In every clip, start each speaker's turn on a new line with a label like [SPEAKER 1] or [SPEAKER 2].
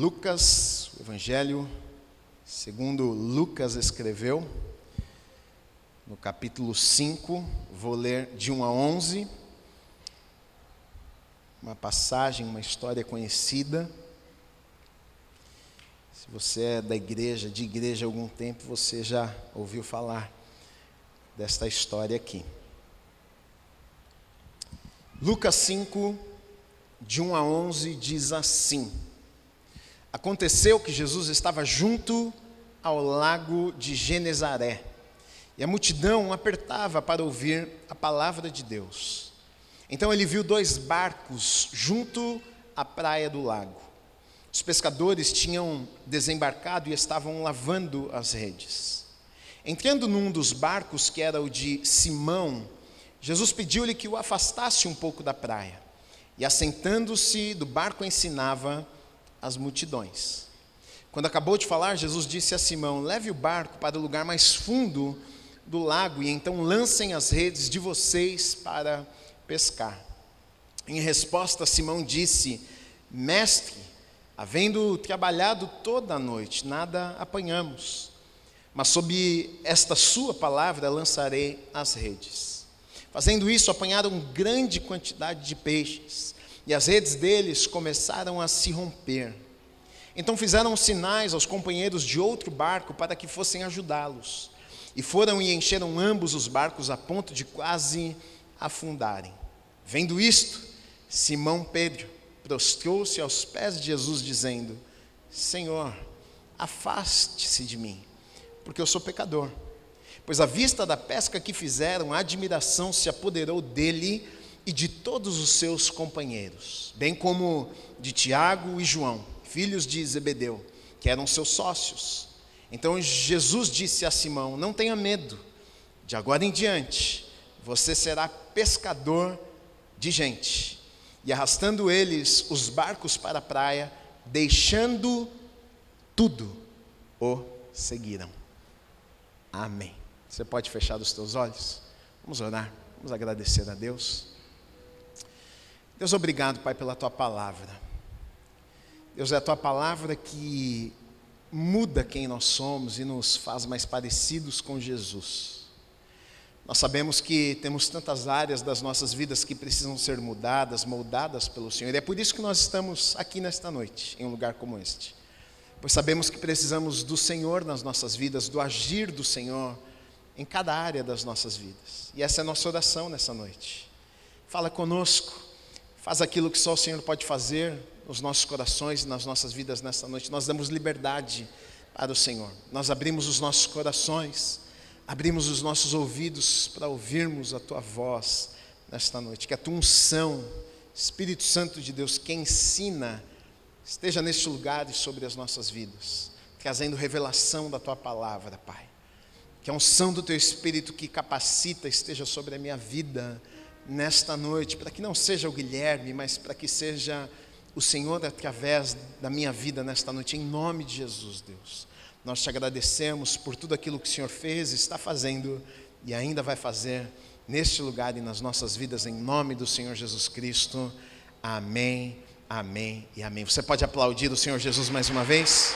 [SPEAKER 1] Lucas, o Evangelho segundo Lucas escreveu, no capítulo 5, vou ler de 1 a 11, uma passagem, uma história conhecida. Se você é de igreja há algum tempo, você já ouviu falar desta história aqui. Lucas 5, de 1 a 11, diz assim: Aconteceu que Jesus estava junto ao lago de Genezaré, e a multidão apertava para ouvir a palavra de Deus. Então ele viu 2 barcos junto à praia do lago. Os pescadores tinham desembarcado e estavam lavando as redes. Entrando num dos barcos, que era o de Simão, Jesus pediu-lhe que o afastasse um pouco da praia. E assentando-se do barco ensinava as multidões. Quando acabou de falar, Jesus disse a Simão: leve o barco para o lugar mais fundo do lago e então lancem as redes de vocês para pescar. Em resposta, Simão disse: Mestre, havendo trabalhado toda a noite, nada apanhamos, mas sob esta sua palavra lançarei as redes. Fazendo isso, apanharam grande quantidade de peixes, e as redes deles começaram a se romper. Então fizeram sinais aos companheiros de outro barco para que fossem ajudá-los. E foram e encheram ambos os barcos a ponto de quase afundarem. Vendo isto, Simão Pedro prostrou-se aos pés de Jesus, dizendo: Senhor, afaste-se de mim, porque eu sou pecador. Pois à vista da pesca que fizeram, a admiração se apoderou dele e de todos os seus companheiros, bem como de Tiago e João, filhos de Zebedeu, que eram seus sócios. Então Jesus disse a Simão: não tenha medo, de agora em diante você será pescador de gente. E arrastando eles os barcos para a praia, deixando tudo, o seguiram. Amém. Você pode fechar os teus olhos? Vamos orar, vamos agradecer a Deus. Deus, obrigado, Pai, pela Tua palavra. Deus, é a Tua palavra que muda quem nós somos e nos faz mais parecidos com Jesus. Nós sabemos que temos tantas áreas das nossas vidas que precisam ser mudadas, moldadas pelo Senhor. E é por isso que nós estamos aqui nesta noite, em um lugar como este. Pois sabemos que precisamos do Senhor nas nossas vidas, do agir do Senhor em cada área das nossas vidas. E essa é a nossa oração nessa noite. Fala conosco, faz aquilo que só o Senhor pode fazer nos nossos corações e nas nossas vidas nessa noite. Nós damos liberdade para o Senhor. Nós abrimos os nossos corações, abrimos os nossos ouvidos para ouvirmos a Tua voz nesta noite. Que a Tua unção, Espírito Santo de Deus, que ensina, esteja neste lugar e sobre as nossas vidas, trazendo revelação da Tua palavra, Pai. Que a unção do Teu Espírito que capacita esteja sobre a minha vida nesta noite, para que não seja o Guilherme, mas para que seja o Senhor através da minha vida nesta noite, em nome de Jesus, Deus. Nós Te agradecemos por tudo aquilo que o Senhor fez, está fazendo e ainda vai fazer neste lugar e nas nossas vidas, em nome do Senhor Jesus Cristo. Amém, amém e amém. Você pode aplaudir o Senhor Jesus mais uma vez?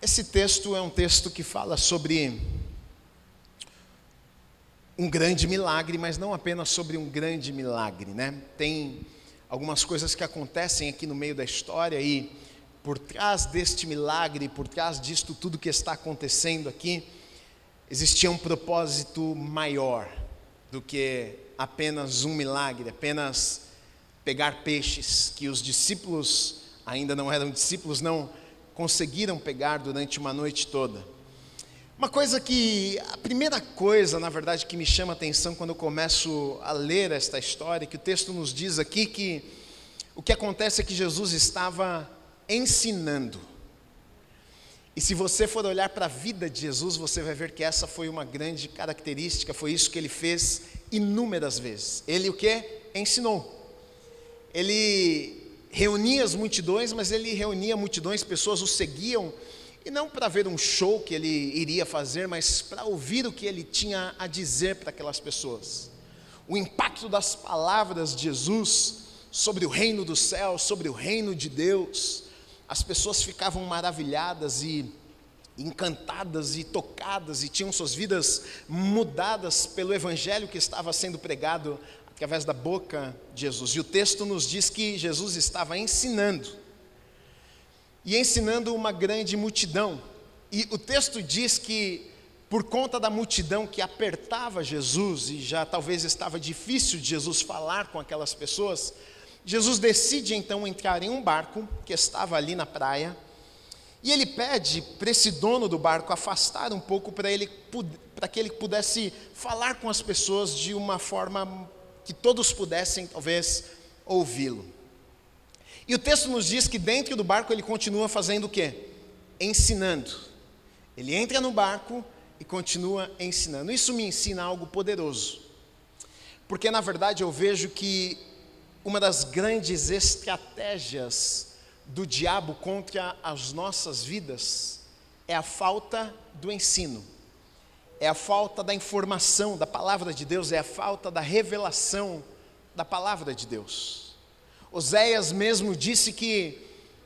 [SPEAKER 1] Esse texto é um texto que fala sobre um grande milagre, mas não apenas sobre um grande milagre, né? Tem algumas coisas que acontecem aqui no meio da história e por trás deste milagre, por trás disto tudo que está acontecendo aqui, existia um propósito maior do que apenas um milagre, apenas pegar peixes que os discípulos, ainda não eram discípulos, não conseguiram pegar durante uma noite toda. A primeira coisa, na verdade, que me chama a atenção quando eu começo a ler esta história, que o texto nos diz aqui que o que acontece é que Jesus estava ensinando. E se você for olhar para a vida de Jesus, você vai ver que essa foi uma grande característica, foi isso que Ele fez inúmeras vezes. Ele o quê? Ensinou. Ele reunia as multidões, mas Ele reunia multidões, pessoas o seguiam, e não para ver um show que Ele iria fazer, mas para ouvir o que Ele tinha a dizer para aquelas pessoas. o impacto das palavras de Jesus sobre o reino dos céus, sobre o reino de Deus, as pessoas ficavam maravilhadas e encantadas e tocadas e tinham suas vidas mudadas pelo evangelho que estava sendo pregado através da boca de Jesus. E o texto nos diz que Jesus estava ensinando uma grande multidão. E o texto diz que por conta da multidão que apertava Jesus, e já talvez estava difícil de Jesus falar com aquelas pessoas, Jesus decide então entrar em um barco que estava ali na praia, e ele pede para esse dono do barco afastar um pouco para que ele pudesse falar com as pessoas de uma forma que todos pudessem talvez ouvi-lo. E o texto nos diz que dentro do barco ele continua fazendo o quê? Ensinando. Ele entra no barco e continua ensinando. Isso me ensina algo poderoso, porque na verdade eu vejo que uma das grandes estratégias do diabo contra as nossas vidas é a falta do ensino, é a falta da informação da palavra de Deus, é a falta da revelação da palavra de Deus. Oséias mesmo disse que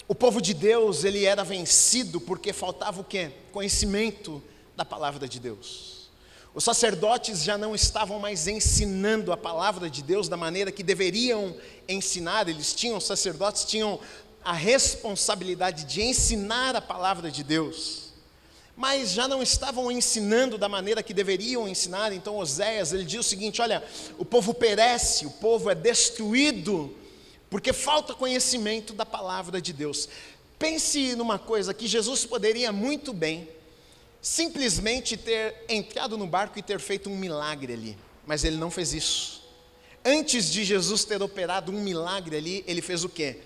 [SPEAKER 1] o povo de Deus, ele era vencido porque faltava o quê? Conhecimento da palavra de Deus. Os sacerdotes já não estavam mais ensinando a palavra de Deus da maneira que deveriam ensinar. Os sacerdotes tinham a responsabilidade de ensinar a palavra de Deus, mas já não estavam ensinando da maneira que deveriam ensinar. Então Oséias, ele diz o seguinte: olha, o povo perece, o povo é destruído, porque falta conhecimento da palavra de Deus. Pense numa coisa, que Jesus poderia muito bem simplesmente ter entrado no barco e ter feito um milagre ali, mas ele não fez isso. Antes de Jesus ter operado um milagre ali, ele fez o quê?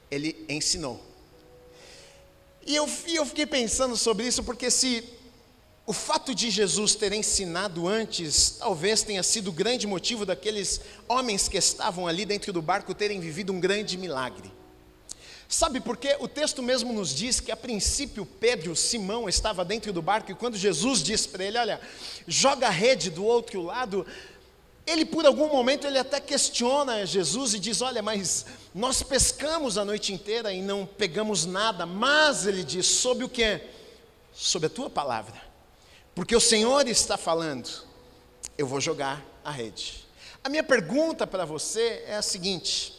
[SPEAKER 1] Ele ensinou. E eu fiquei pensando sobre isso, porque se o fato de Jesus ter ensinado antes, talvez tenha sido o grande motivo daqueles homens que estavam ali dentro do barco terem vivido um grande milagre. Sabe por quê? O texto mesmo nos diz que a princípio Pedro, Simão, estava dentro do barco, e quando Jesus disse para ele: olha, joga a rede do outro lado, ele por algum momento ele até questiona Jesus e diz: olha, mas nós pescamos a noite inteira e não pegamos nada. Mas ele diz: sobre o quê? Sobre a tua palavra, porque o Senhor está falando, eu vou jogar a rede. A minha pergunta para você é a seguinte: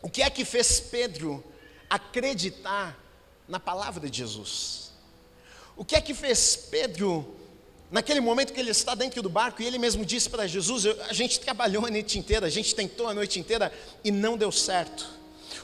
[SPEAKER 1] o que é que fez Pedro acreditar na palavra de Jesus? O que é que fez Pedro, naquele momento que ele está dentro do barco, e ele mesmo disse para Jesus: a gente trabalhou a noite inteira, a gente tentou a noite inteira e não deu certo.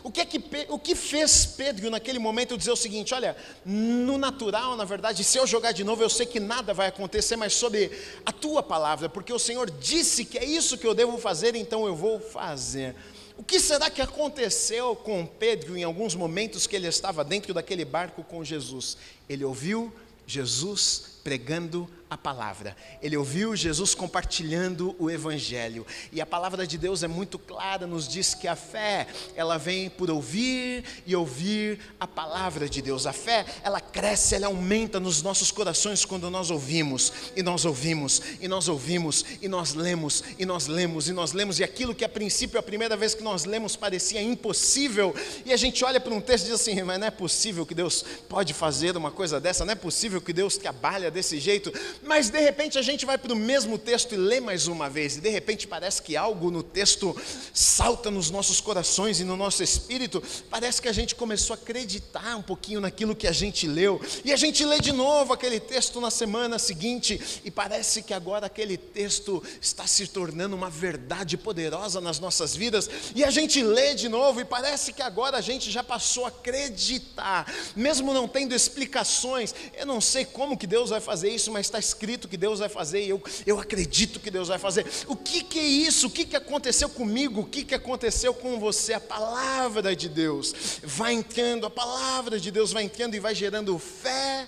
[SPEAKER 1] O que fez Pedro naquele momento dizer o seguinte: olha, no natural, na verdade, se eu jogar de novo, eu sei que nada vai acontecer, mas sobre a tua palavra, porque o Senhor disse que é isso que eu devo fazer, então eu vou fazer. O que será que aconteceu com Pedro em alguns momentos que ele estava dentro daquele barco com Jesus? Ele ouviu Jesus pregando a palavra, ele ouviu Jesus compartilhando o evangelho, e a palavra de Deus é muito clara, nos diz que a fé, ela vem por ouvir e ouvir a palavra de Deus. A fé, ela cresce, ela aumenta nos nossos corações quando nós ouvimos, e nós ouvimos, e nós ouvimos, e nós lemos, e nós lemos, e nós lemos, e aquilo que a princípio, a primeira vez que nós lemos parecia impossível, e a gente olha para um texto e diz assim: mas não é possível que Deus pode fazer uma coisa dessa, não é possível que Deus trabalha desse jeito. Mas de repente a gente vai para o mesmo texto e lê mais uma vez, e de repente parece que algo no texto salta nos nossos corações e no nosso espírito. Parece que a gente começou a acreditar um pouquinho naquilo que a gente leu, e a gente lê de novo aquele texto na semana seguinte, e parece que agora aquele texto está se tornando uma verdade poderosa nas nossas vidas, e a gente lê de novo, e parece que agora a gente já passou a acreditar, mesmo não tendo explicações. Eu não sei como que Deus vai fazer isso, mas está escrito que Deus vai fazer, e eu acredito que Deus vai fazer. O que é isso? O que aconteceu comigo? O que aconteceu com você? A palavra de Deus vai entrando, a palavra de Deus vai entrando e vai gerando fé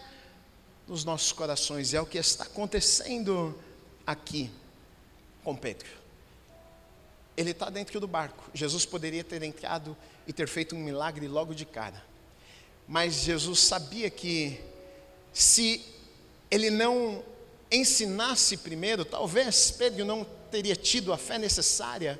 [SPEAKER 1] nos nossos corações, e é o que está acontecendo aqui com Pedro. Ele está dentro do barco. Jesus poderia ter entrado e ter feito um milagre logo de cara, mas Jesus sabia que se ele não ensinasse primeiro, talvez Pedro não teria tido a fé necessária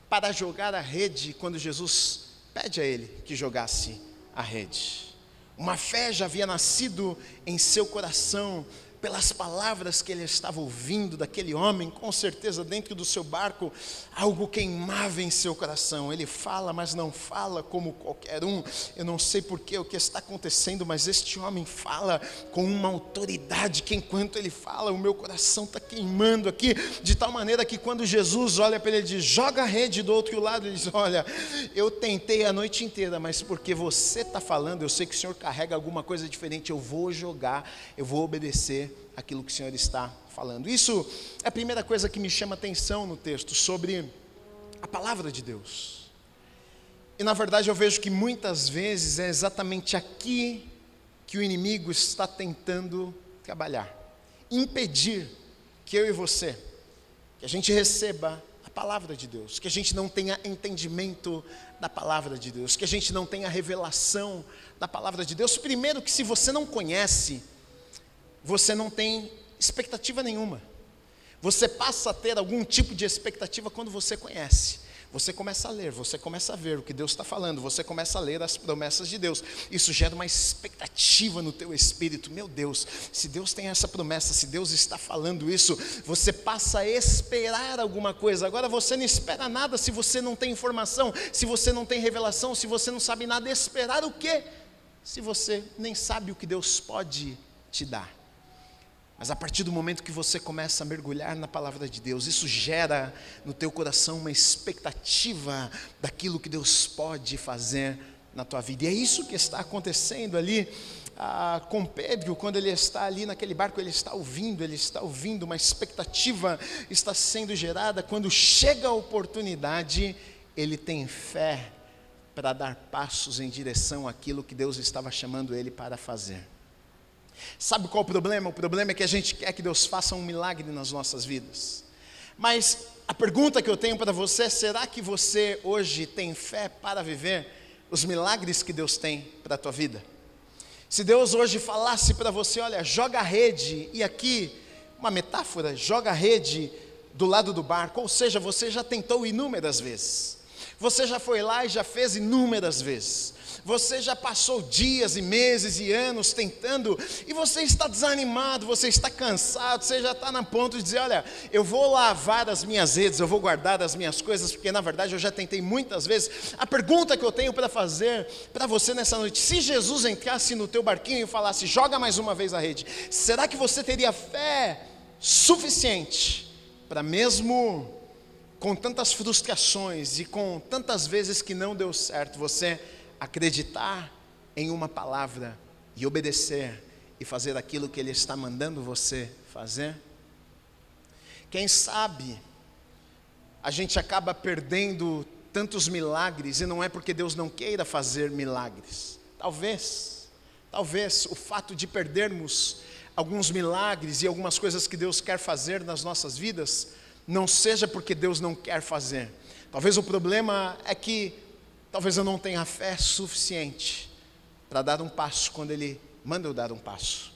[SPEAKER 1] para jogar a rede quando Jesus pede a ele que jogasse a rede. Uma fé já havia nascido em seu coração pelas palavras que ele estava ouvindo daquele homem. Com certeza dentro do seu barco algo queimava em seu coração. Ele fala, mas não fala como qualquer um. Eu não sei porquê, o que está acontecendo, mas este homem fala com uma autoridade que enquanto ele fala, o meu coração está queimando aqui, de tal maneira que quando Jesus olha para ele e diz, joga a rede do outro lado, ele diz, olha, eu tentei a noite inteira, mas porque você está falando, eu sei que o Senhor carrega alguma coisa diferente, eu vou jogar, eu vou obedecer aquilo que o Senhor está falando. Isso é a primeira coisa que me chama atenção no texto, sobre a palavra de Deus. E na verdade eu vejo que muitas vezes é exatamente aqui que o inimigo está tentando trabalhar, impedir que eu e você, que a gente receba a palavra de Deus, que a gente não tenha entendimento da palavra de Deus, que a gente não tenha revelação da palavra de Deus. Primeiro que se você não conhece, você não tem expectativa nenhuma. Você passa a ter algum tipo de expectativa quando você conhece. Você começa a ler, você começa a ver o que Deus está falando, você começa a ler as promessas de Deus. Isso gera uma expectativa no teu espírito. Meu Deus, se Deus tem essa promessa, se Deus está falando isso, você passa a esperar alguma coisa. Agora você não espera nada se você não tem informação, se você não tem revelação, se você não sabe nada. Esperar o quê? Se você nem sabe o que Deus pode te dar. Mas a partir do momento que você começa a mergulhar na palavra de Deus, isso gera no teu coração uma expectativa daquilo que Deus pode fazer na tua vida. E é isso que está acontecendo ali com Pedro, quando ele está ali naquele barco, ele está ouvindo, uma expectativa está sendo gerada. Quando chega a oportunidade, ele tem fé para dar passos em direção àquilo que Deus estava chamando ele para fazer. Sabe qual o problema? O problema é que a gente quer que Deus faça um milagre nas nossas vidas. Mas a pergunta que eu tenho para você é: será que você hoje tem fé para viver os milagres que Deus tem para a tua vida? Se Deus hoje falasse para você, olha, joga a rede, e aqui uma metáfora, joga a rede do lado do barco, ou seja, você já tentou inúmeras vezes, você já foi lá e já fez inúmeras vezes, você já passou dias e meses e anos tentando, e você está desanimado, você está cansado, você já está na ponto de dizer, olha, eu vou lavar as minhas redes, eu vou guardar as minhas coisas, porque na verdade eu já tentei muitas vezes. A pergunta que eu tenho para fazer para você nessa noite: se Jesus entrasse no teu barquinho e falasse, joga mais uma vez a rede, será que você teria fé suficiente para, mesmo com tantas frustrações e com tantas vezes que não deu certo, você acreditar em uma palavra e obedecer e fazer aquilo que Ele está mandando você fazer? Quem sabe a gente acaba perdendo tantos milagres, e não é porque Deus não queira fazer milagres. Talvez o fato de perdermos alguns milagres e algumas coisas que Deus quer fazer nas nossas vidas não seja porque Deus não quer fazer. Talvez o problema é que talvez eu não tenha fé suficiente para dar um passo quando Ele manda eu dar um passo,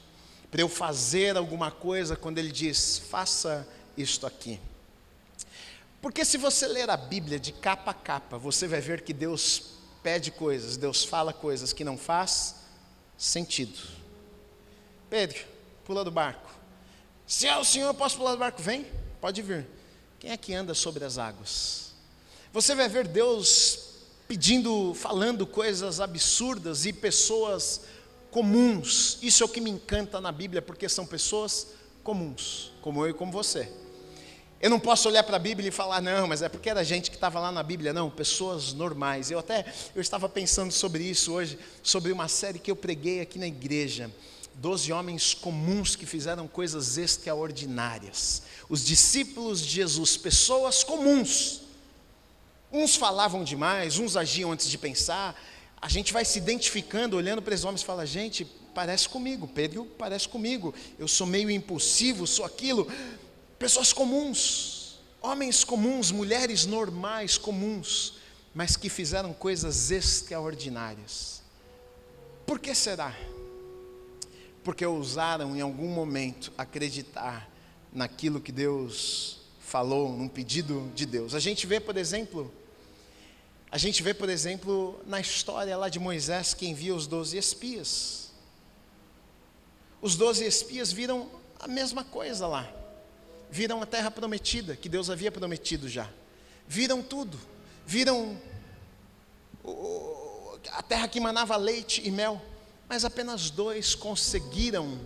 [SPEAKER 1] para eu fazer alguma coisa quando Ele diz, faça isto aqui. Porque se você ler a Bíblia de capa a capa, você vai ver que Deus pede coisas, Deus fala coisas que não faz sentido. Pedro, pula do barco. Se é o Senhor, eu posso pular do barco? Vem, pode vir. Quem é que anda sobre as águas? Você vai ver Deus pedindo, falando coisas absurdas, e pessoas comuns. Isso é o que me encanta na Bíblia, porque são pessoas comuns, como eu e como você. Eu não posso olhar para a Bíblia e falar, não, mas é porque era gente que estava lá na Bíblia. Não, pessoas normais. Eu estava pensando sobre isso hoje, sobre uma série que eu preguei aqui na igreja, 12 homens comuns que fizeram coisas extraordinárias. Os discípulos de Jesus, pessoas comuns. Uns falavam demais, uns agiam antes de pensar. A gente vai se identificando, olhando para esses homens e fala, gente, parece comigo, Pedro parece comigo, eu sou meio impulsivo, sou aquilo. Pessoas comuns, homens comuns, mulheres normais, comuns, mas que fizeram coisas extraordinárias. Por que será? Porque ousaram em algum momento acreditar naquilo que Deus falou num pedido de Deus. A gente vê, por exemplo, na história lá de Moisés, que envia os 12 espias. Os 12 espias viram a mesma coisa lá. Viram a terra prometida, que Deus havia prometido já. Viram tudo. Viram a terra que manava leite e mel. Mas apenas 2 conseguiram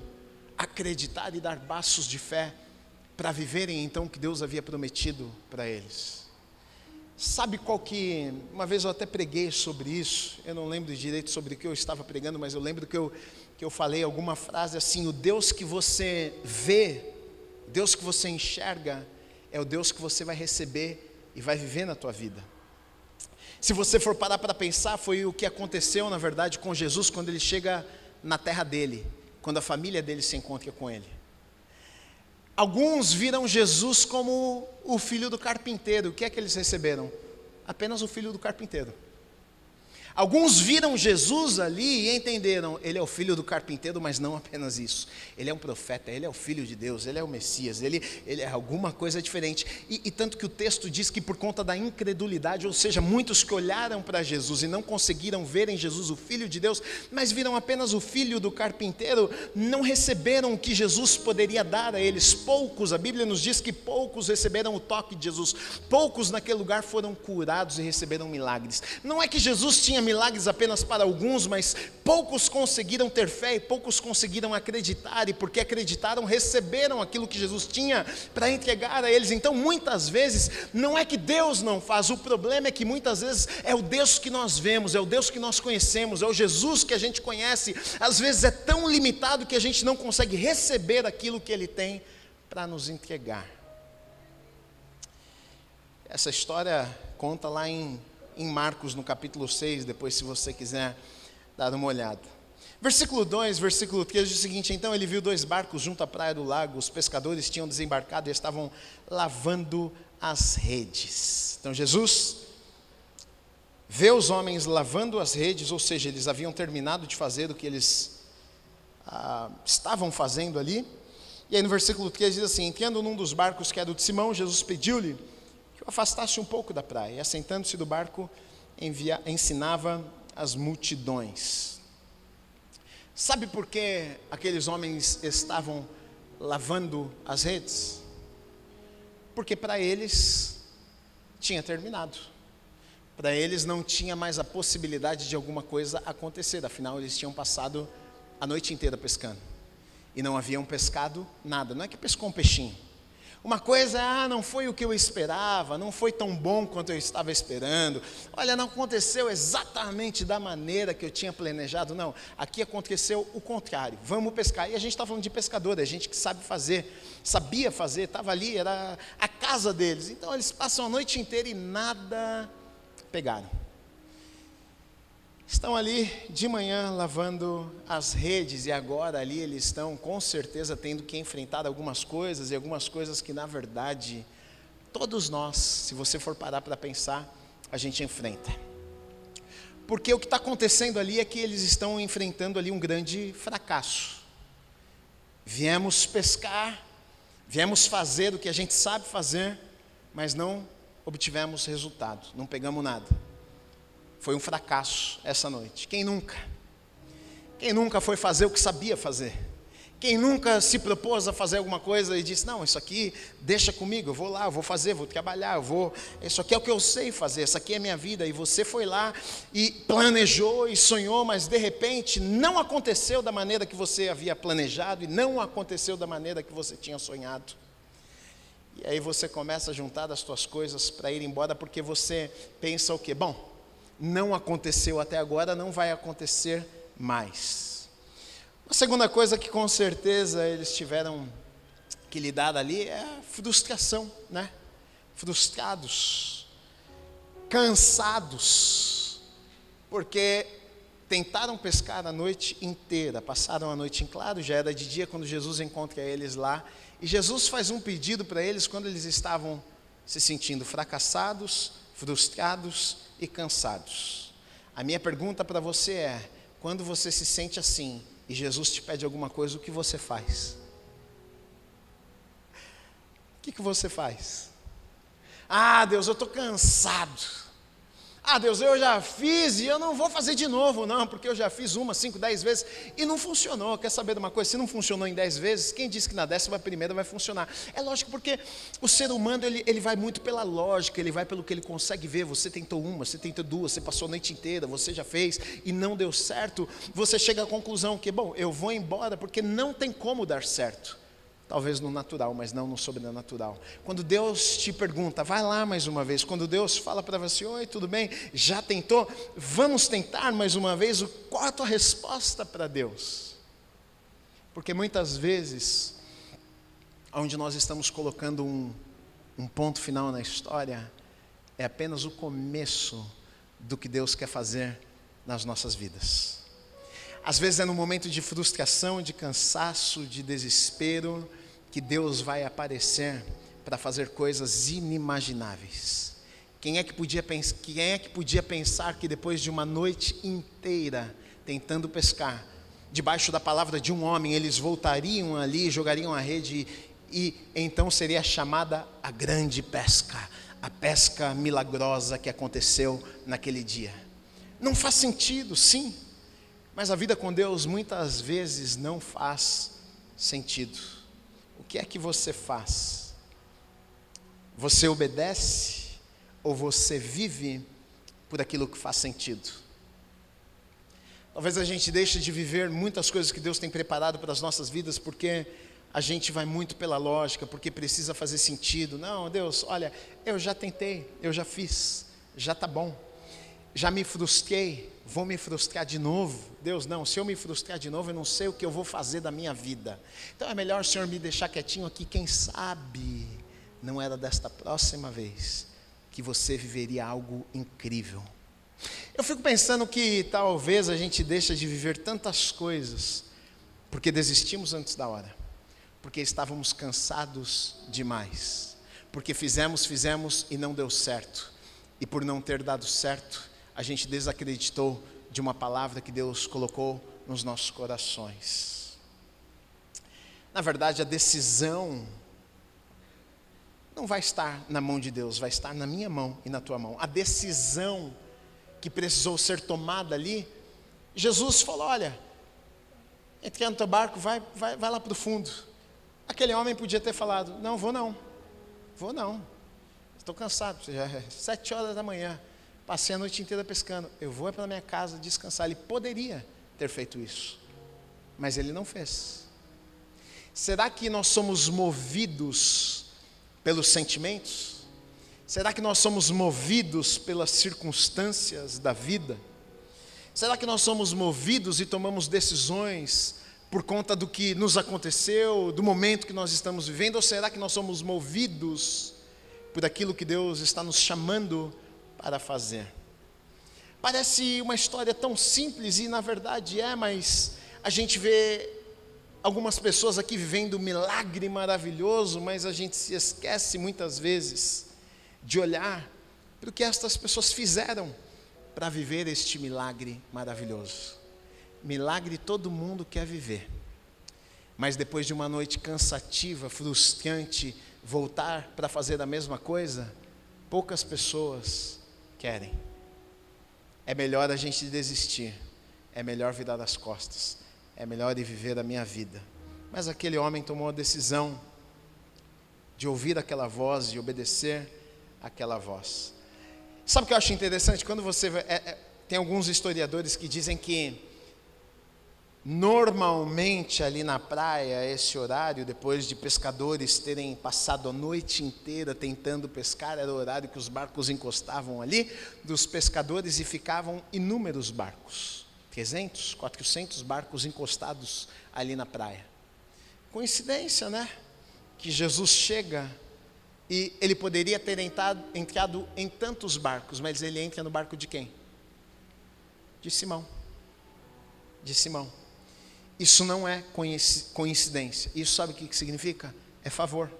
[SPEAKER 1] acreditar e dar passos de fé para viverem então o que Deus havia prometido para eles. Sabe qual que, uma vez eu até preguei sobre isso, eu não lembro direito sobre o que eu estava pregando, mas eu lembro que eu falei alguma frase assim: o Deus que você vê, o Deus que você enxerga, é o Deus que você vai receber e vai viver na tua vida. Se você for parar para pensar, foi o que aconteceu na verdade com Jesus quando ele chega na terra dele, quando a família dele se encontra com ele. Alguns viram Jesus como o filho do carpinteiro. O que é que eles receberam? Apenas o filho do carpinteiro. Alguns viram Jesus ali e entenderam, ele é o filho do carpinteiro, mas não apenas isso. Ele é um profeta, ele é o filho de Deus, ele é o Messias, ele é alguma coisa diferente. E tanto que o texto diz que por conta da incredulidade, ou seja, muitos que olharam para Jesus e não conseguiram ver em Jesus o filho de Deus, mas viram apenas o filho do carpinteiro, não receberam o que Jesus poderia dar a eles. Poucos, a Bíblia nos diz que poucos receberam o toque de Jesus. Poucos naquele lugar foram curados e receberam milagres. Não é que Jesus tinha milagres apenas para alguns, mas poucos conseguiram ter fé e poucos conseguiram acreditar, e porque acreditaram, receberam aquilo que Jesus tinha para entregar a eles. Então muitas vezes, não é que Deus não faz, o problema é que muitas vezes é o Deus que nós vemos, é o Deus que nós conhecemos, é o Jesus que a gente conhece, às vezes é tão limitado que a gente não consegue receber aquilo que Ele tem para nos entregar. Essa história conta lá em Marcos, no capítulo 6, depois se você quiser dar uma olhada. Versículo 2, versículo 3 diz o seguinte: então ele viu 2 barcos junto à praia do lago, os pescadores tinham desembarcado e estavam lavando as redes. Então Jesus vê os homens lavando as redes, ou seja, eles haviam terminado de fazer o que eles estavam fazendo ali. E aí no versículo 3 diz assim: entrando num dos barcos que era o de Simão, Jesus pediu-lhe que o afastasse um pouco da praia, e assentando-se do barco, ensinava as multidões. Sabe por que aqueles homens estavam lavando as redes? Porque para eles tinha terminado. Para eles não tinha mais a possibilidade de alguma coisa acontecer, afinal eles tinham passado a noite inteira pescando, e não haviam pescado nada. Não é que pescou um peixinho. Uma coisa, não foi o que eu esperava, não foi tão bom quanto eu estava esperando, olha, não aconteceu exatamente da maneira que eu tinha planejado. Não, aqui aconteceu o contrário, vamos pescar. E a gente está falando de pescador, é gente que sabe fazer, sabia fazer, estava ali, era a casa deles. Então eles passam a noite inteira e nada pegaram. Estão ali de manhã lavando as redes, e agora ali eles estão com certeza tendo que enfrentar algumas coisas, e algumas coisas que na verdade todos nós, se você for parar para pensar, a gente enfrenta. Porque o que está acontecendo ali é que eles estão enfrentando ali um grande fracasso. Viemos pescar, viemos fazer o que a gente sabe fazer, mas não obtivemos resultado, não pegamos nada. Foi um fracasso essa noite. Quem nunca? Quem nunca foi fazer o que sabia fazer? Quem nunca se propôs a fazer alguma coisa e disse: não, isso aqui deixa comigo, eu vou lá, eu vou fazer, vou trabalhar, isso aqui é o que eu sei fazer, essa aqui é a minha vida. E você foi lá e planejou e sonhou, mas de repente não aconteceu da maneira que você havia planejado, e não aconteceu da maneira que você tinha sonhado. E aí você começa a juntar as suas coisas para ir embora, porque você pensa o quê? Bom, não aconteceu até agora, não vai acontecer mais. A segunda coisa que com certeza eles tiveram que lidar ali é a frustração, né? Frustrados, cansados, porque tentaram pescar a noite inteira, passaram a noite em claro, já era de dia quando Jesus encontra eles lá, e Jesus faz um pedido para eles quando eles estavam se sentindo fracassados, frustrados e cansados. A minha pergunta para você é: quando você se sente assim e Jesus te pede alguma coisa, o que você faz? O que você faz? Ah, Deus, eu estou cansado. Ah, Deus, eu já fiz e eu não vou fazer de novo, não, porque eu já fiz 1, 5, 10 vezes e não funcionou. Quer saber de uma coisa? Se não funcionou em 10 vezes, quem disse que na 11ª vai funcionar? É lógico, porque o ser humano, ele vai muito pela lógica, ele vai pelo que ele consegue ver. Você tentou 1, você tentou 2, você passou a noite inteira, você já fez e não deu certo. Você chega à conclusão que, bom, eu vou embora porque não tem como dar certo. Talvez no natural, mas não no sobrenatural. Quando Deus te pergunta, vai lá mais uma vez. Quando Deus fala para você, oi, tudo bem? Já tentou? Vamos tentar mais uma vez? Qual a tua resposta para Deus? Porque muitas vezes, onde nós estamos colocando um ponto final na história, é apenas o começo do que Deus quer fazer nas nossas vidas. Às vezes é no momento de frustração, de cansaço, de desespero, que Deus vai aparecer para fazer coisas inimagináveis. Quem é que podia pensar que depois de uma noite inteira tentando pescar, debaixo da palavra de um homem, eles voltariam ali, jogariam a rede e então seria chamada a grande pesca, a pesca milagrosa que aconteceu naquele dia. Não faz sentido, sim. Mas a vida com Deus muitas vezes não faz sentido. O que é que você faz? Você obedece ou você vive por aquilo que faz sentido? Talvez a gente deixe de viver muitas coisas que Deus tem preparado para as nossas vidas porque a gente vai muito pela lógica, porque precisa fazer sentido. Não, Deus, olha, eu já tentei, eu já fiz, já está bom. Já me frustrei, vou me frustrar de novo. Deus, não, se eu me frustrar de novo, eu não sei o que eu vou fazer da minha vida. Então é melhor o Senhor me deixar quietinho aqui, quem sabe não era desta próxima vez que você viveria algo incrível. Eu fico pensando que talvez a gente deixe de viver tantas coisas porque desistimos antes da hora, porque estávamos cansados demais, porque fizemos e não deu certo, e por não ter dado certo, a gente desacreditou de uma palavra que Deus colocou nos nossos corações. Na verdade, a decisão não vai estar na mão de Deus, vai estar na minha mão e na tua mão. A decisão que precisou ser tomada ali, Jesus falou, olha, entra no teu barco, vai lá para o fundo. Aquele homem podia ter falado, não, vou não, estou cansado, já é 7 horas da manhã. Passei a noite inteira pescando. Eu vou para minha casa descansar. Ele poderia ter feito isso, mas ele não fez. Será que nós somos movidos pelos sentimentos? Será que nós somos movidos pelas circunstâncias da vida? Será que nós somos movidos e tomamos decisões por conta do que nos aconteceu, do momento que nós estamos vivendo? Ou será que nós somos movidos por aquilo que Deus está nos chamando para fazer? Parece uma história tão simples e na verdade mas a gente vê algumas pessoas aqui vivendo um milagre maravilhoso, mas a gente se esquece muitas vezes de olhar para o que estas pessoas fizeram para viver este milagre maravilhoso. Milagre todo mundo quer viver, mas depois de uma noite cansativa, frustrante, voltar para fazer a mesma coisa, poucas pessoas querem. É melhor a gente desistir, é melhor virar as costas, é melhor ir viver a minha vida. Mas aquele homem tomou a decisão de ouvir aquela voz, de obedecer aquela voz. Sabe o que eu acho interessante? Quando você tem alguns historiadores que dizem que normalmente ali na praia, esse horário, depois de pescadores terem passado a noite inteira tentando pescar, era o horário que os barcos encostavam ali dos pescadores e ficavam inúmeros barcos, 300, 400 barcos encostados ali na praia. Coincidência, né? Que Jesus chega e ele poderia ter entrado em tantos barcos, mas ele entra no barco de quem? De Simão. De Simão. Isso não é coincidência. Isso sabe o que significa? É favor.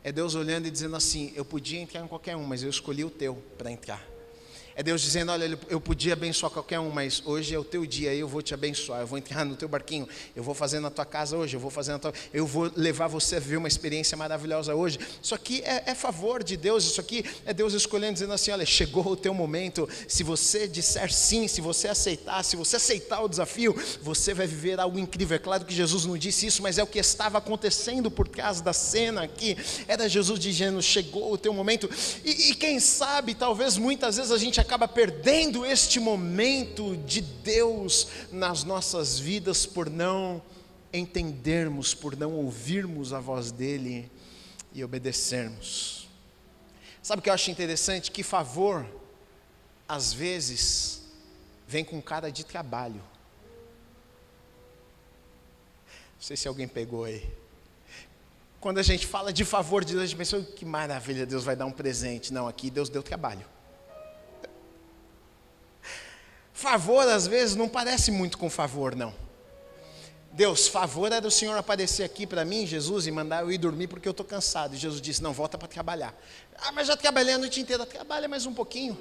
[SPEAKER 1] É Deus olhando e dizendo assim, eu podia entrar em qualquer um, mas eu escolhi o teu para entrar. É Deus dizendo, olha, eu podia abençoar qualquer um, mas hoje é o teu dia, eu vou te abençoar, eu vou entrar no teu barquinho, eu vou fazer na tua casa hoje, eu vou levar você a viver uma experiência maravilhosa hoje. Isso aqui é favor de Deus, isso aqui é Deus escolhendo, dizendo assim, olha, chegou o teu momento, se você disser sim, se você aceitar o desafio, você vai viver algo incrível. É claro que Jesus não disse isso, mas é o que estava acontecendo por causa da cena aqui, era Jesus dizendo, chegou o teu momento, e quem sabe, talvez muitas vezes a gente acaba perdendo este momento de Deus nas nossas vidas por não entendermos, por não ouvirmos a voz dele e obedecermos. Sabe o que eu acho interessante? Que favor, às vezes, vem com cara de trabalho. Não sei se alguém pegou aí. Quando a gente fala de favor de Deus, a gente pensa, que maravilha, Deus vai dar um presente. Não, aqui Deus deu trabalho. Favor, às vezes, não parece muito com favor, não. Deus, favor era o Senhor aparecer aqui para mim, Jesus, e mandar eu ir dormir porque eu estou cansado. E Jesus disse, não, volta para trabalhar. Mas já trabalhei a noite inteira. Trabalha mais um pouquinho.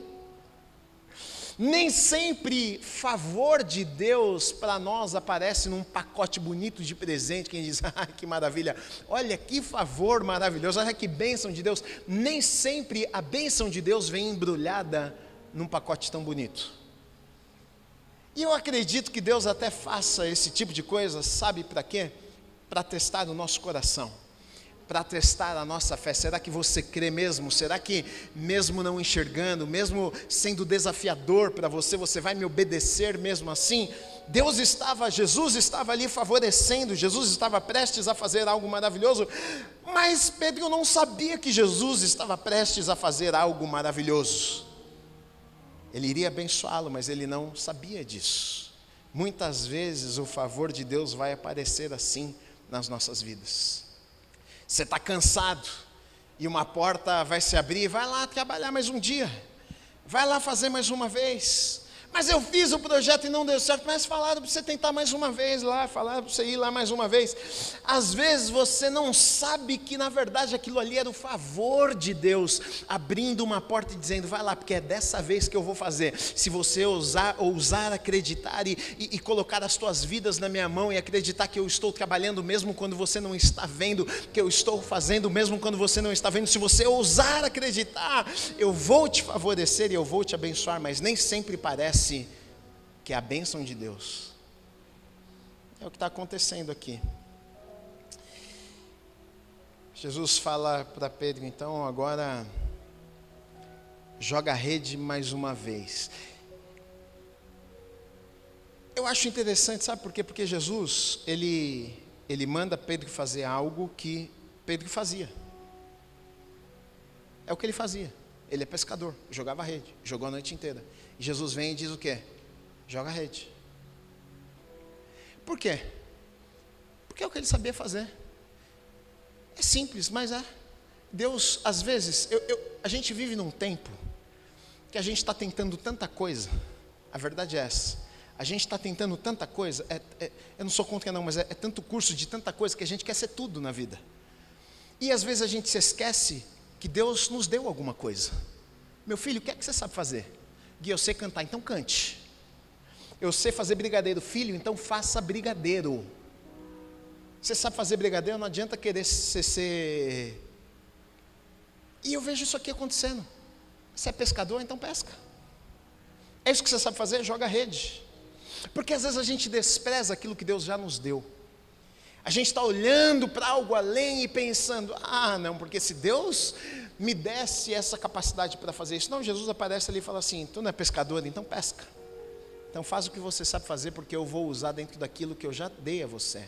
[SPEAKER 1] Nem sempre favor de Deus para nós aparece num pacote bonito de presente, que a gente diz, que maravilha, olha que favor maravilhoso, olha que bênção de Deus. Nem sempre a bênção de Deus vem embrulhada num pacote tão bonito. E eu acredito que Deus até faça esse tipo de coisa, sabe para quê? Para testar o nosso coração, para testar a nossa fé. Será que você crê mesmo? Será que mesmo não enxergando, mesmo sendo desafiador para você, você vai me obedecer mesmo assim? Jesus estava ali favorecendo, Jesus estava prestes a fazer algo maravilhoso, mas Pedro não sabia que Jesus estava prestes a fazer algo maravilhoso. Ele iria abençoá-lo, mas ele não sabia disso. Muitas vezes o favor de Deus vai aparecer assim nas nossas vidas. Você está cansado e uma porta vai se abrir, vai lá trabalhar mais um dia, vai lá fazer mais uma vez. Mas eu fiz o projeto e não deu certo, mas falaram para você tentar mais uma vez lá, falaram para você ir lá mais uma vez. Às vezes você não sabe que na verdade aquilo ali era o favor de Deus, abrindo uma porta e dizendo, vai lá, porque é dessa vez que eu vou fazer. Se você ousar acreditar e colocar as tuas vidas na minha mão e acreditar que eu estou trabalhando mesmo quando você não está vendo, que eu estou fazendo mesmo quando você não está vendo, se você ousar acreditar, eu vou te favorecer e eu vou te abençoar, mas nem sempre parece que é a bênção de Deus. É o que está acontecendo aqui. Jesus fala para Pedro, então, agora joga a rede mais uma vez. Eu acho interessante, sabe por quê? Porque Jesus, ele manda Pedro fazer algo que Pedro fazia. É o que ele fazia. Ele é pescador, jogava a rede, jogou a noite inteira. E Jesus vem e diz o quê? Joga a rede. Por quê? Porque é o que ele sabia fazer. É simples, mas é. Deus, às vezes, a gente vive num tempo que a gente está tentando tanta coisa. A verdade é essa. A gente está tentando tanta coisa. Eu não sou contra não, mas é tanto curso de tanta coisa que a gente quer ser tudo na vida. E às vezes a gente se esquece que Deus nos deu alguma coisa. Meu filho, o que é que você sabe fazer? Gui, eu sei cantar, então cante. Eu sei fazer brigadeiro, filho, então faça brigadeiro. Você sabe fazer brigadeiro, não adianta querer ser... E eu vejo isso aqui acontecendo. Você é pescador, então pesca. É isso que você sabe fazer? Joga a rede. Porque às vezes a gente despreza aquilo que Deus já nos deu. A gente está olhando para algo além e pensando, não, porque se Deus me desse essa capacidade para fazer isso. Não, Jesus aparece ali e fala assim, tu não é pescador, então pesca. Então faz o que você sabe fazer, porque eu vou usar dentro daquilo que eu já dei a você.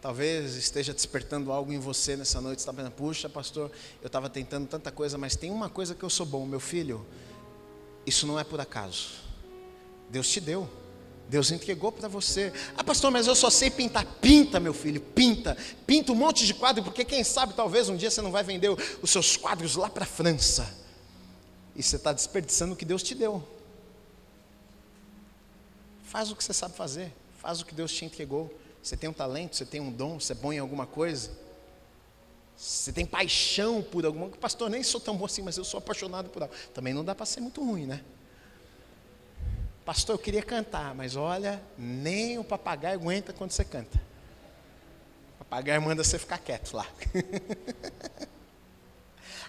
[SPEAKER 1] Talvez esteja despertando algo em você nessa noite, você está pensando, puxa pastor, eu estava tentando tanta coisa, mas tem uma coisa que eu sou bom, meu filho, isso não é por acaso. Deus te deu. Deus entregou para você. Pastor, mas eu só sei pintar. Pinta, meu filho, pinta um monte de quadro, porque quem sabe talvez um dia você não vai vender os seus quadros lá para a França, e você está desperdiçando o que Deus te deu. Faz o que você sabe fazer, faz o que Deus te entregou. Você tem um talento, você tem um dom, você é bom em alguma coisa, Você tem paixão por alguma coisa. Pastor, nem sou tão bom assim, mas eu sou apaixonado por algo. Também não dá para ser muito ruim, né? Pastor, eu queria cantar, mas olha, nem o papagaio aguenta quando você canta. O papagaio manda você ficar quieto lá.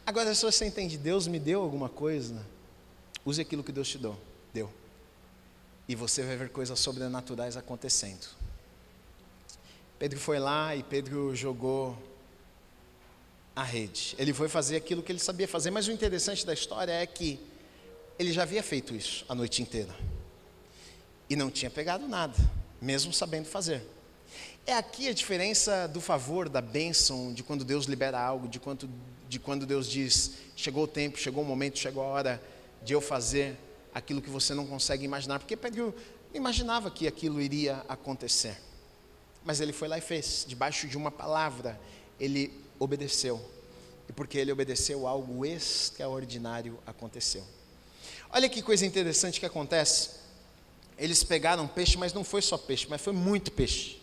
[SPEAKER 1] Agora, se você entende, Deus me deu alguma coisa, use aquilo que Deus te deu. E você vai ver coisas sobrenaturais acontecendo. Pedro foi lá e Pedro jogou a rede. Ele foi fazer aquilo que ele sabia fazer, mas o interessante da história é que ele já havia feito isso a noite inteira. E não tinha pegado nada, mesmo sabendo fazer. É aqui a diferença do favor, da bênção, de quando Deus libera algo, de quando Deus diz, chegou o tempo, chegou o momento, chegou a hora de eu fazer aquilo que você não consegue imaginar. Porque Pedro imaginava que aquilo iria acontecer. Mas ele foi lá e fez, debaixo de uma palavra, ele obedeceu. E porque ele obedeceu, algo extraordinário aconteceu. Olha que coisa interessante que acontece. Eles pegaram peixe, mas não foi só peixe, mas foi muito peixe.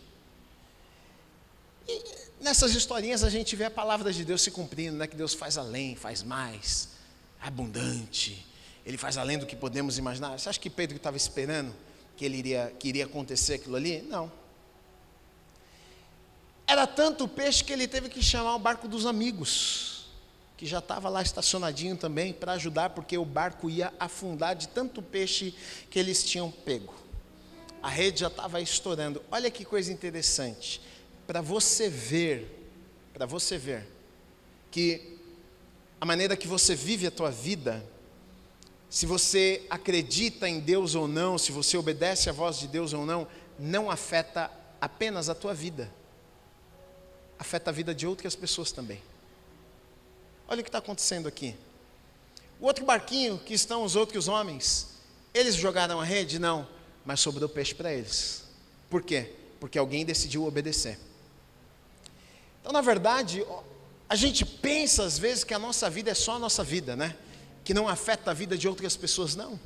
[SPEAKER 1] E nessas historinhas a gente vê a palavra de Deus se cumprindo, né? Que Deus faz além, faz mais, abundante. Ele faz além do que podemos imaginar. Você acha que Pedro estava esperando que iria acontecer aquilo ali? Não. Era tanto peixe que ele teve que chamar o barco dos amigos, que já estava lá estacionadinho também para ajudar, porque o barco ia afundar de tanto peixe que eles tinham pego. A rede já estava estourando. Olha que coisa interessante. Para você ver que a maneira que você vive a tua vida, se você acredita em Deus ou não, se você obedece à voz de Deus ou não, não afeta apenas a tua vida. Afeta a vida de outras pessoas também. Olha o que está acontecendo aqui. O outro barquinho, que estão os outros homens, eles jogaram a rede? Não, mas sobrou peixe para eles. Por quê? Porque alguém decidiu obedecer. Então, na verdade, a gente pensa às vezes que a nossa vida é só a nossa vida, né? Que não afeta a vida de outras pessoas, não.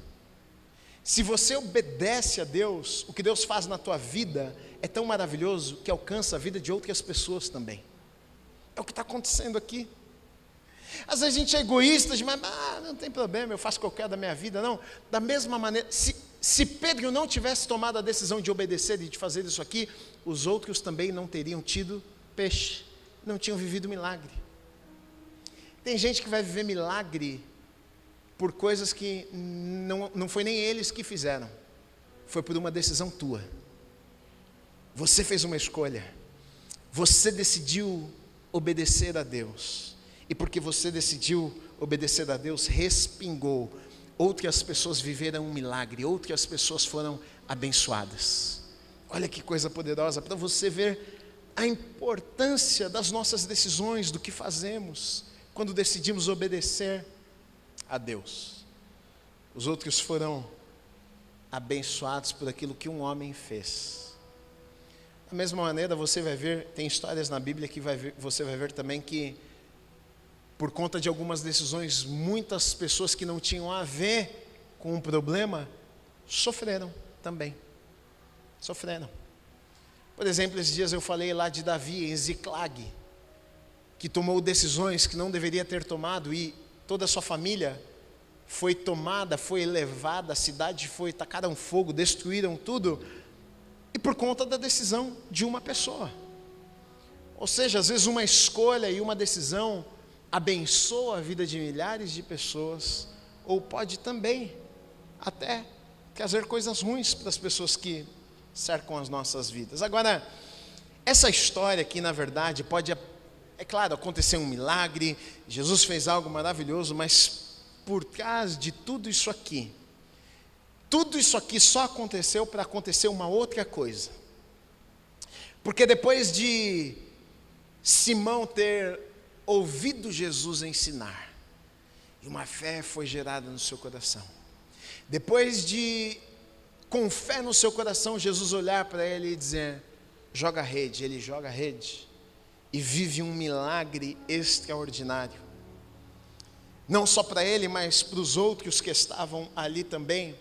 [SPEAKER 1] Se você obedece a Deus, o que Deus faz na tua vida é tão maravilhoso que alcança a vida de outras pessoas também. É o que está acontecendo aqui. Às vezes a gente é egoísta, mas não tem problema, eu faço o que eu quero da minha vida. Não, da mesma maneira, se Pedro não tivesse tomado a decisão de obedecer e de fazer isso aqui, os outros também não teriam tido peixe, não tinham vivido milagre. Tem gente que vai viver milagre por coisas que não foi nem eles que fizeram, foi por uma decisão tua. Você fez uma escolha, você decidiu obedecer a Deus, e porque você decidiu obedecer a Deus, respingou, outras pessoas viveram um milagre, outras pessoas foram abençoadas. Olha que coisa poderosa, para você ver a importância das nossas decisões, do que fazemos, quando decidimos obedecer a Deus. Os outros foram abençoados por aquilo que um homem fez. Da mesma maneira, você vai ver, tem histórias na Bíblia que você vai ver também que, por conta de algumas decisões, muitas pessoas que não tinham a ver com o problema, sofreram também. Sofreram. Por exemplo, esses dias eu falei lá de Davi em Ziclag, que tomou decisões que não deveria ter tomado, e toda a sua família foi tomada, foi levada, a cidade foi, tacaram fogo, destruíram tudo, e por conta da decisão de uma pessoa. Ou seja, às vezes uma escolha e uma decisão abençoa a vida de milhares de pessoas, ou pode também até trazer coisas ruins para as pessoas que cercam as nossas vidas. Agora, essa história aqui, na verdade, pode, é claro, acontecer um milagre, Jesus fez algo maravilhoso, mas por trás de tudo isso aqui só aconteceu para acontecer uma outra coisa. Porque depois de Simão ter ouvido Jesus ensinar, e uma fé foi gerada no seu coração, depois de, com fé no seu coração, Jesus olhar para ele e dizer, joga a rede, ele joga a rede, e vive um milagre extraordinário, não só para ele, mas para os outros que estavam ali também.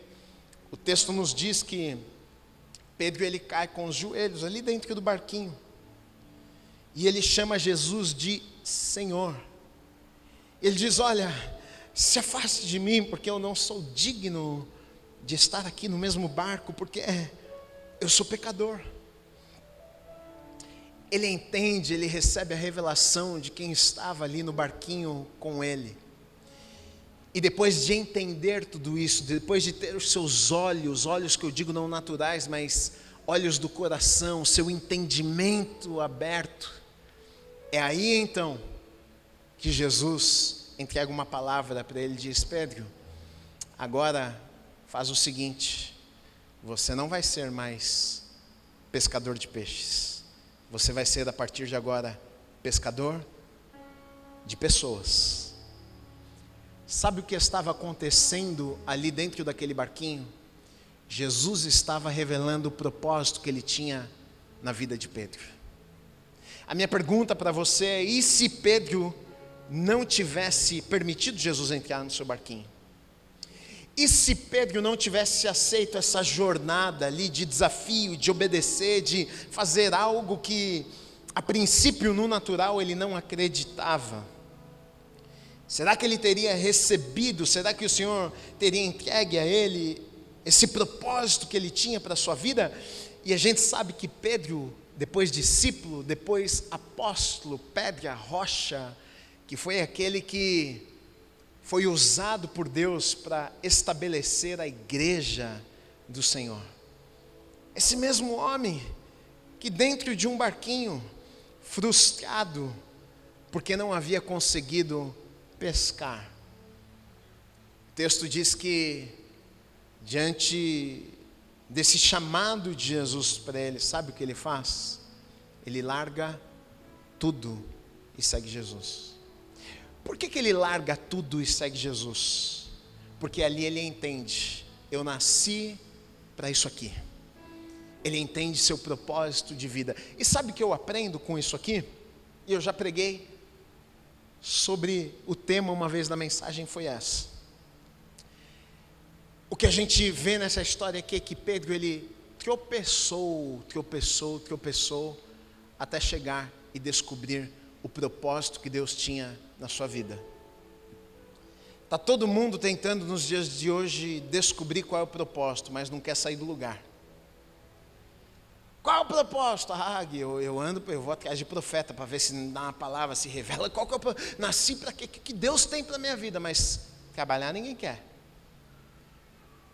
[SPEAKER 1] O texto nos diz que Pedro, ele cai com os joelhos ali dentro do barquinho, e ele chama Jesus de Senhor. Ele diz: olha, se afaste de mim, porque eu não sou digno de estar aqui no mesmo barco, porque eu sou pecador. Ele entende, ele recebe a revelação de quem estava ali no barquinho com ele. E depois de entender tudo isso, depois de ter os seus olhos que eu digo não naturais, mas olhos do coração, seu entendimento aberto, é aí então que Jesus entrega uma palavra para ele e diz: Pedro, agora faz o seguinte, você não vai ser mais pescador de peixes, você vai ser a partir de agora pescador de pessoas. Sabe o que estava acontecendo ali dentro daquele barquinho? Jesus estava revelando o propósito que ele tinha na vida de Pedro. A minha pergunta para você é: e se Pedro não tivesse permitido Jesus entrar no seu barquinho? E se Pedro não tivesse aceito essa jornada ali de desafio, de obedecer, de fazer algo que a princípio no natural ele não acreditava? Será que ele teria recebido, será que o Senhor teria entregue a ele esse propósito que ele tinha para a sua vida? E a gente sabe que Pedro, depois discípulo, depois apóstolo, pedra, rocha, que foi aquele que foi usado por Deus para estabelecer a igreja do Senhor. Esse mesmo homem que dentro de um barquinho, frustrado, porque não havia conseguido pescar. O texto diz que diante desse chamado de Jesus para ele, sabe o que ele faz? Ele larga tudo e segue Jesus. Por que ele larga tudo e segue Jesus? Porque ali ele entende: eu nasci para isso aqui. Ele entende seu propósito de vida. E sabe o que eu aprendo com isso aqui? E eu já preguei sobre o tema uma vez na mensagem, foi essa. O que a gente vê nessa história aqui é que Pedro, ele tropeçou, até chegar e descobrir o propósito que Deus tinha na sua vida. Está todo mundo tentando nos dias de hoje descobrir qual é o propósito, mas não quer sair do lugar. Qual é o propósito? Eu vou atrás de profeta para ver se dá uma palavra, se revela. Qual que é o propósito? Nasci para quê? O que Deus tem para a minha vida? Mas trabalhar ninguém quer.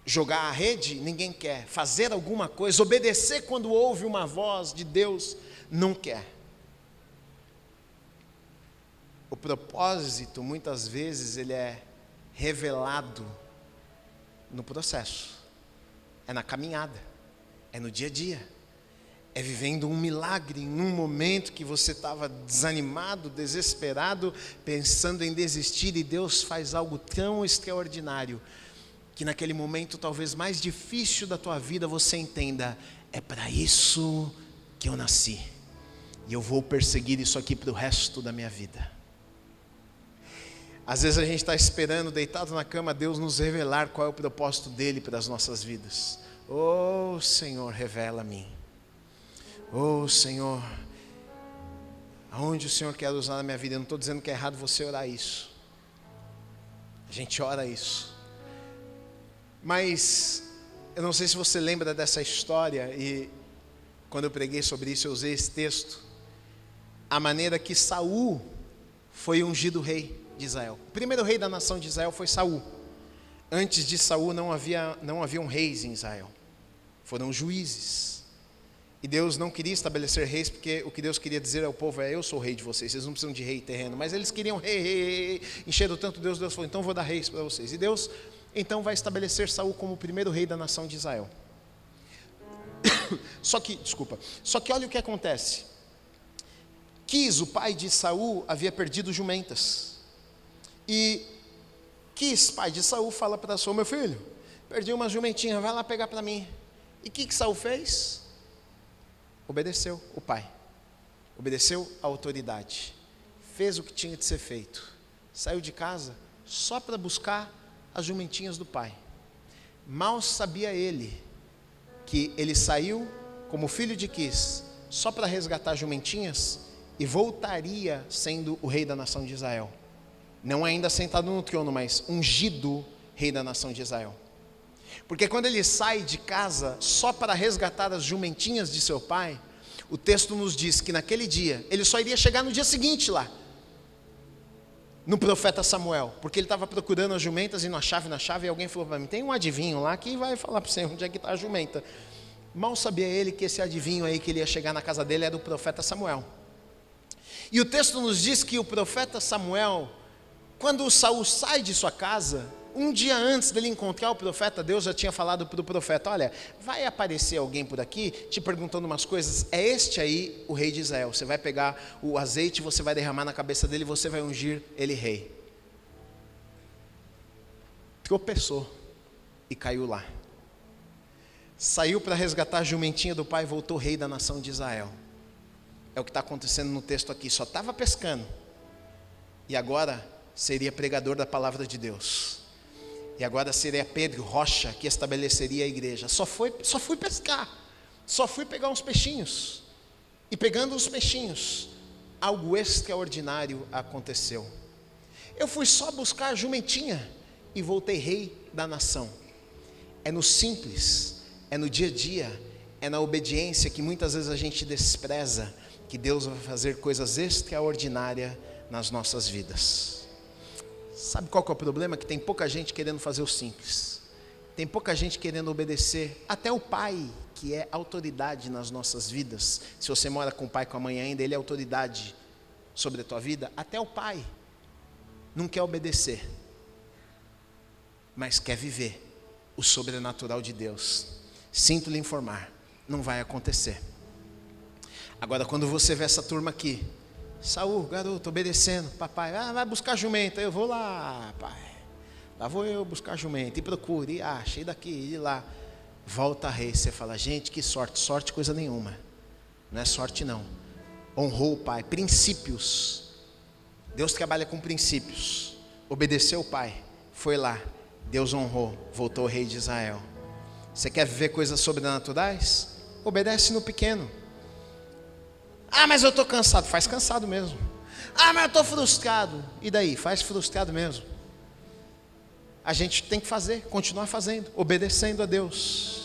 [SPEAKER 1] Jogar a rede ninguém quer. Fazer alguma coisa, obedecer quando ouve uma voz de Deus, não quer. O propósito, muitas vezes, ele é revelado no processo. É na caminhada. É no dia a dia. É vivendo um milagre em um momento que você estava desanimado, desesperado, pensando em desistir, e Deus faz algo tão extraordinário, que naquele momento talvez mais difícil da tua vida você entenda: é para isso que eu nasci, e eu vou perseguir isso aqui para o resto da minha vida. Às vezes a gente está esperando, deitado na cama, Deus nos revelar qual é o propósito dele para as nossas vidas. Oh Senhor, revela a mim. Oh Senhor, aonde o Senhor quer usar na minha vida? Eu não estou dizendo que é errado você orar isso. A gente ora isso. Mas eu não sei se você lembra dessa história, e quando eu preguei sobre isso eu usei esse texto. A maneira que Saul foi ungido rei de Israel. O primeiro rei da nação de Israel foi Saul. Antes de Saul não haviam reis em Israel. Foram juízes. E Deus não queria estabelecer reis, porque o que Deus queria dizer ao povo é: eu sou o rei de vocês, vocês não precisam de rei terreno. Mas eles queriam rei, encheram tanto Deus falou: então vou dar reis para vocês. E Deus então vai estabelecer Saul como o primeiro rei da nação de Israel. Só que olha o que acontece. Quis, o pai de Saul, havia perdido jumentas. E Quis, pai de Saul, fala para Saul: meu filho, perdi uma jumentinha, vai lá pegar para mim. E o que Saul fez? Obedeceu o pai, obedeceu a autoridade, fez o que tinha de ser feito, saiu de casa só para buscar as jumentinhas do pai. Mal sabia ele que ele saiu como filho de Quis só para resgatar jumentinhas, e voltaria sendo o rei da nação de Israel. Não ainda sentado no trono, mas ungido rei da nação de Israel. Porque quando ele sai de casa só para resgatar as jumentinhas de seu pai, o texto nos diz que naquele dia, ele só iria chegar no dia seguinte lá, no profeta Samuel, porque ele estava procurando as jumentas e não achava, e alguém falou para mim, tem um adivinho lá que vai falar para você onde é que está a jumenta. Mal sabia ele que esse adivinho aí que ele ia chegar na casa dele era o profeta Samuel. E o texto nos diz que o profeta Samuel, quando Saul sai de sua casa, um dia antes dele encontrar o profeta, Deus já tinha falado para o profeta, olha, vai aparecer alguém por aqui te perguntando umas coisas, é este aí o rei de Israel, você vai pegar o azeite, você vai derramar na cabeça dele, você vai ungir ele rei. Tropeçou e caiu lá. Saiu para resgatar a jumentinha do pai e voltou rei da nação de Israel. É o que está acontecendo no texto aqui, só estava pescando e agora seria pregador da palavra de Deus. E agora seria Pedro, rocha, que estabeleceria a igreja. Só fui pescar, só fui pegar uns peixinhos. E pegando os peixinhos, algo extraordinário aconteceu. Eu fui só buscar a jumentinha e voltei rei da nação. É no simples, é no dia a dia, é na obediência que muitas vezes a gente despreza, que Deus vai fazer coisas extraordinárias nas nossas vidas. Sabe qual que é o problema? Que tem pouca gente querendo fazer o simples. Tem pouca gente querendo obedecer. Até o pai, que é autoridade nas nossas vidas. Se você mora com o pai e com a mãe ainda, ele é autoridade sobre a tua vida. Até o pai não quer obedecer, mas quer viver o sobrenatural de Deus. Sinto lhe informar, não vai acontecer. Agora, quando você vê essa turma aqui, Saul, garoto, obedecendo, papai, vai buscar jumenta, eu vou lá, pai, lá vou eu buscar jumenta, e procure, e acha, e daqui, e lá, volta rei, você fala, gente, que sorte coisa nenhuma, não é sorte não, honrou o pai, princípios, Deus trabalha com princípios, obedeceu o pai, foi lá, Deus honrou, voltou o rei de Israel. Você quer viver coisas sobrenaturais? Obedece no pequeno. Mas eu estou cansado. Faz cansado mesmo. Mas eu estou frustrado. E daí? Faz frustrado mesmo. A gente tem que fazer, continuar fazendo, obedecendo a Deus.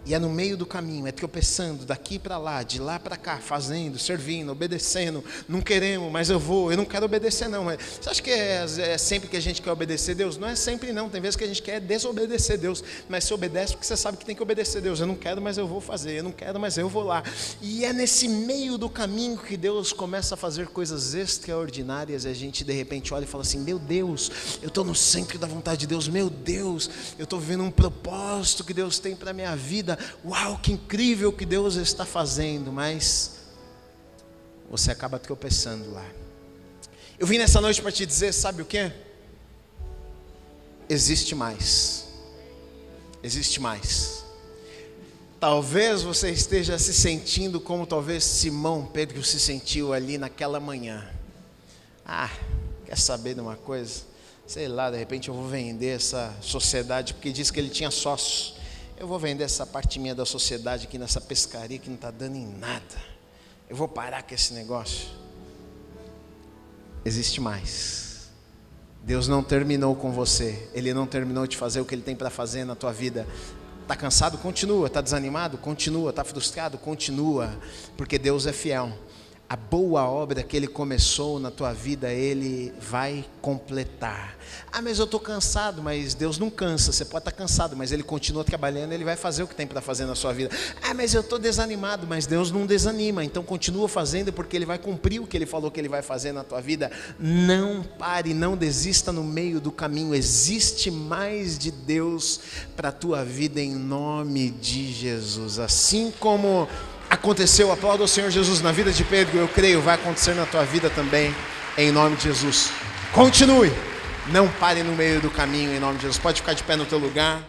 [SPEAKER 1] E é no meio do caminho, é tropeçando daqui para lá, de lá para cá, fazendo, servindo, obedecendo. Não queremos, mas eu não quero obedecer não. Você acha que é sempre que a gente quer obedecer Deus? Não é sempre não, tem vezes que a gente quer desobedecer Deus. Mas você obedece porque você sabe que tem que obedecer Deus. Eu não quero, mas eu vou fazer. Eu não quero, mas eu vou lá. E é nesse meio do caminho que Deus começa a fazer coisas extraordinárias. E a gente de repente olha e fala assim, meu Deus, eu estou no centro da vontade de Deus. Meu Deus, eu estou vivendo um propósito que Deus tem para a minha vida. Uau, que incrível que Deus está fazendo, mas você acaba tropeçando lá. Eu vim nessa noite para te dizer, sabe o que? Existe mais. Existe mais. Talvez você esteja se sentindo como talvez Simão Pedro se sentiu ali naquela manhã. Quer saber de uma coisa? Sei lá, de repente eu vou vender essa sociedade, porque diz que ele tinha sócios. Eu vou vender essa parte minha da sociedade aqui nessa pescaria que não está dando em nada. Eu vou parar com esse negócio. Existe mais. Deus não terminou com você. Ele não terminou de fazer o que Ele tem para fazer na tua vida. Está cansado? Continua. Está desanimado? Continua. Está frustrado? Continua. Porque Deus é fiel. A boa obra que Ele começou na tua vida, Ele vai completar. Mas eu estou cansado. Mas Deus não cansa. Você pode estar cansado, mas Ele continua trabalhando. Ele vai fazer o que tem para fazer na sua vida. Mas eu estou desanimado. Mas Deus não desanima. Então continua fazendo, porque Ele vai cumprir o que Ele falou que Ele vai fazer na tua vida. Não pare, não desista no meio do caminho. Existe mais de Deus para a tua vida em nome de Jesus. Assim como aconteceu, aplauda o Senhor Jesus na vida de Pedro, eu creio, vai acontecer na tua vida também, em nome de Jesus. Continue, não pare no meio do caminho, em nome de Jesus. Pode ficar de pé no teu lugar.